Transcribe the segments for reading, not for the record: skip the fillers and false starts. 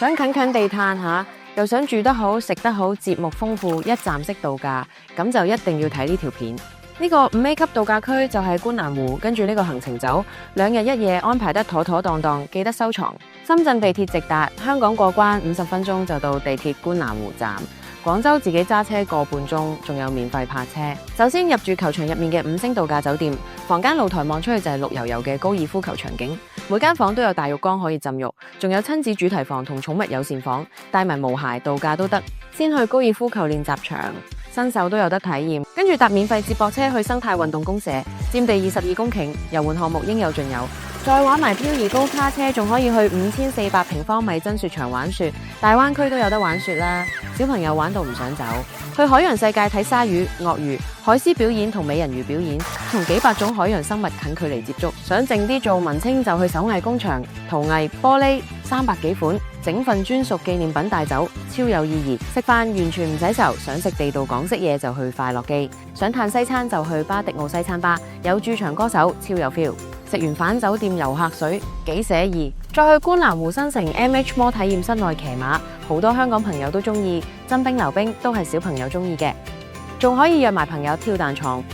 想近近地嘆下，又想住得好、食得好、節目豐富、一站式度假，咁就一定要睇呢條片。呢個5A 級度假區就係觀瀾湖，跟住呢個行程走2日1夜，安排得妥妥當當，記得收藏。深圳地鐵直達，香港過關50分鐘就到地鐵觀瀾湖站。廣州自己揸車個半鐘，仲有免費泊車。首先入住球場入面嘅5星度假酒店，房間露台望出去就係綠油油嘅高爾夫球場景，每間房都有大浴缸可以浸浴，仲有親子主題房同寵物友善房，帶埋毛孩度假都得。先去高爾夫球練習場，新手都有得體驗，跟住搭免費接駁車去生態運動公社，佔地22公頃，遊玩項目應有盡有。再玩埋漂移高卡車，仲可以去5400平方米真雪場玩雪，大灣區都有得玩雪啦。小朋友玩到唔想走，去海洋世界睇鯊魚、鱷魚、海獅表演同美人魚表演，同幾百種海洋生物近距離接觸。想靜啲做文青就去手藝工場，陶藝、玻璃300幾款，整份專屬紀念品帶走，超有意義。食飯完全唔使愁，想食地道港式嘢就去快樂記，想嘆西餐就去巴迪奧西餐吧，有駐場歌手，超有 feel。食完返酒店遊客水，幾寫意。再去觀瀾湖新城 MH Mall 體驗室內騎馬，好多香港朋友都中意，真冰溜冰都係小朋友中意嘅。仲可以約埋朋友跳彈床、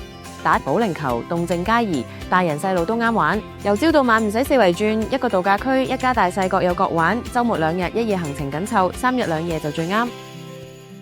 打保齡球，動靜皆宜，大人細路都啱玩。由朝到晚唔使四圍轉，一個度假區，一家大細各有各玩。週末2日1夜行程緊湊，3日2夜就最啱。